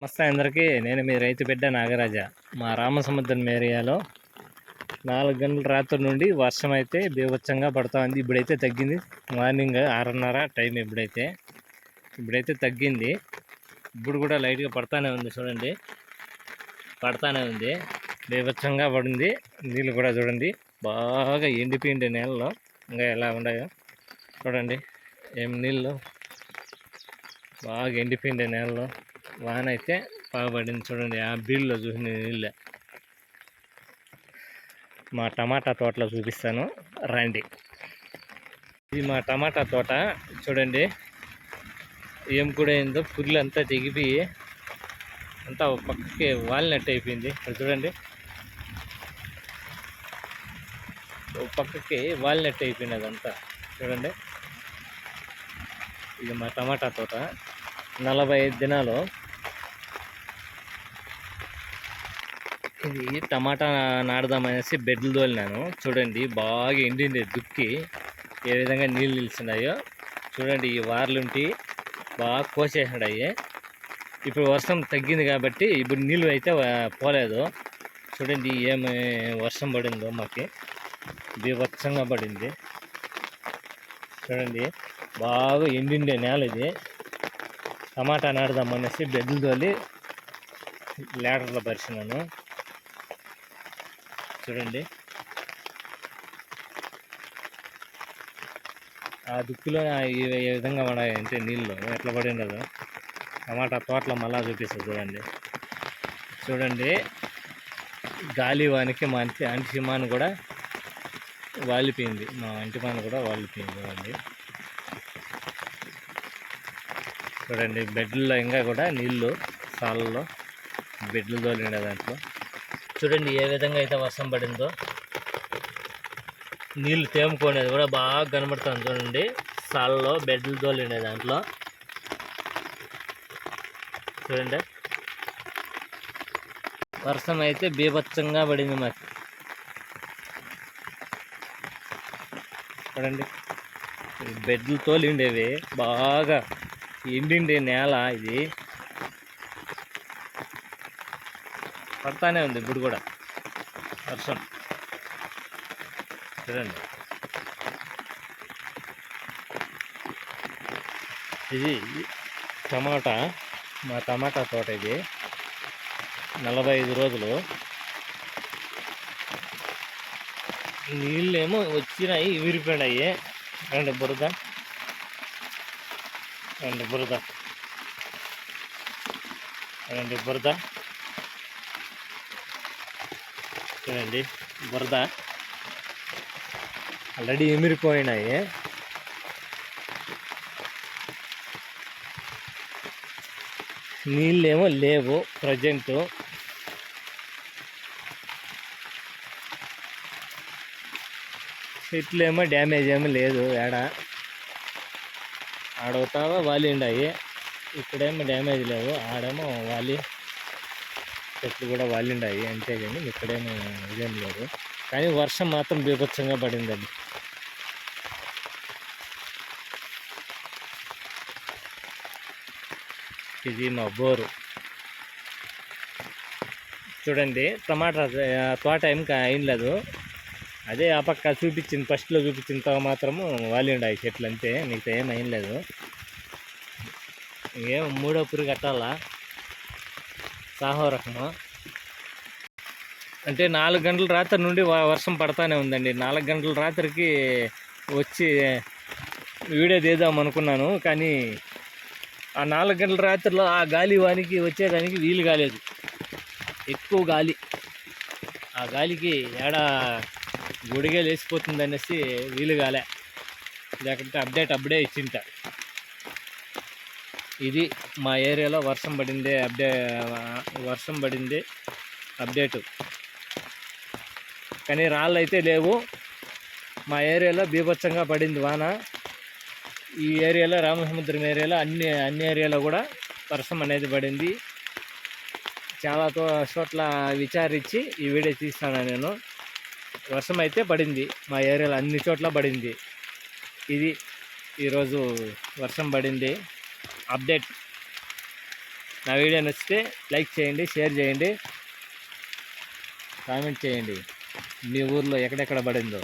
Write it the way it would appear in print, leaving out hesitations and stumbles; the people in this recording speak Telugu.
నమస్తే అందరికీ. నేను మీ రైతు బిడ్డ నాగరాజ. మా రామసముద్రం ఏరియాలో 4 గంటల రాత్రి నుండి వర్షం అయితే బీభత్సంగా పడుతూ ఉంది. ఇప్పుడైతే తగ్గింది. Morning 6:30 time. ఇప్పుడైతే తగ్గింది. ఇప్పుడు కూడా లైట్గా పడతానే ఉంది. చూడండి, పడతానే ఉంది. బీభత్సంగా పడింది. నీళ్ళు కూడా చూడండి బాగా ఎండిపోయింది. నేలలో ఇంకా ఎలా ఉన్నాయో చూడండి. ఏం నీళ్ళు బాగా ఎండిపోయింది నేలలో. వాన అయితే బాగా పడింది. చూడండి, ఆ బీళ్ళలో చూసిన నీళ్ళే. మా టమాటా తోటలో చూపిస్తాను రండి. ఇది మా టమాటా తోట. చూడండి ఏం కూడా అయిందో, పుర్లు అంతా తెగిపోయి అంతా ఒక పక్కకి వాలినట్టు అయిపోయింది. ఇక్కడ చూడండి, ఒక పక్కకి వాలినట్టు అయిపోయింది అదంతా. చూడండి, ఇది మా టమాటా తోట. 45 దినాలు ఇది టమాటా నాడదామనేసి బెడ్లు తోలినాను. చూడండి బాగా ఎండింది. దుక్కి ఏ విధంగా నీళ్ళు నిలిచినాయో చూడండి. ఈ వార్లుంటి బాగా కోసేసినాయి. ఇప్పుడు వర్షం తగ్గింది కాబట్టి ఇప్పుడు నీళ్ళు అయితే పోలేదు. చూడండి ఏమి వర్షం పడిందో మాకి, బీభత్సంగా పడింది. చూడండి బాగా ఎండిండే నేల ఇది. టమాటా నాడదామనేసి బెడ్లు తోలి లేటర్లో పరిచినాను. చూడండి, ఆ దుక్కులో ఏ విధంగా పడాయంటే నీళ్ళు ఎట్లా పడిండదు. టమాటా తోటలో మళ్ళా చూపిస్తుంది. చూడండి గాలి వానికి మా అంటిమాను కూడా వాలిపోయింది. మా అంటిమాను కూడా వాలిపోయింది. చూడండి బెడ్లలో ఇంకా కూడా నీళ్ళు సాలలో బెడ్లు తోలిండే దాంట్లో. చూడండి ఏ విధంగా అయితే వర్షం పడిందో, నీళ్ళు తేముకునేది కూడా బాగా కనబడుతుంది. చూడండి సాలలో బెడ్లు తోలిండే దాంట్లో. చూడండి వర్షం అయితే బీభత్సంగా పడింది మాకు. చూడండి బెడ్లు తోలిండేవి బాగా ఎండిండే నేల ఇది. పడతానే ఉంది ఇప్పుడు కూడా వర్షం. చూడండి ఇది టమాటా, మా టమాటా తోట. ఇది 45 రోజులు. నీళ్ళేమో వచ్చినాయి, విరిపోయినాయి. బురద చూడండి బురద ఆల్రెడీ ఎమిరిపోయినాయి. నీళ్ళేమో లేవు ప్రజెంటు. చెట్లేమో డ్యామేజ్ ఏమో లేదు. ఆడవుతావా వాలిండాయి. ఇక్కడేమో డ్యామేజ్ లేవు. ఆడేమో వాలి చెట్లు కూడా వాలిండాయి అంతే. కానీ ఇక్కడేమో ఇదేం లేదు. కానీ వర్షం మాత్రం బీభత్సంగా పడిందండి. ఇది మా బోరు. చూడండి టమాటా తోట ఏం అయినలేదు. అదే ఆ పక్క చూపించింది, ఫస్ట్లో చూపించిన మాత్రము వాలిండాయి చెట్లు అంతే. మిగతా ఏం అయినలేదు. ఏం మూడో పురుగు కట్టాలా సాహో రకము. అంటే 4 గంటల రాత్రి నుండి వర్షం పడతానే ఉందండి. 4 గంటల రాత్రికి వచ్చి వీడియో తీద్దాం అనుకున్నాను. కానీ ఆ 4 గంటల రాత్రిలో ఆ గాలి వానికి వచ్చేదానికి వీలు కాలేదు. ఎక్కువ గాలి. ఆ గాలికి గుడిగా లేచిపోతుంది అనేసి వీలు కాలే. లేకపోతే అప్పుడే ఇచ్చింట. ఇది మా ఏరియాలో వర్షం పడింది అప్డేటు. కానీ రాళ్ళు అయితే లేవు. మా ఏరియాలో బీభత్సంగా పడింది వాన. ఈ ఏరియాలో రామసముద్రం ఏరియాలో అన్ని ఏరియాలో కూడా వర్షం అనేది పడింది. చాలా చోట్ల విచారించి ఈ వీడియో తీస్తాను నేను. వర్షం అయితే పడింది మా ఏరియాలో, అన్ని చోట్ల పడింది. ఇది ఈరోజు వర్షం పడింది అప్డేట్. నా వీడియో నచ్చితే లైక్ చేయండి, షేర్ చేయండి, కామెంట్ చేయండి మీ ఊర్లో ఎక్కడెక్కడ పడిందో.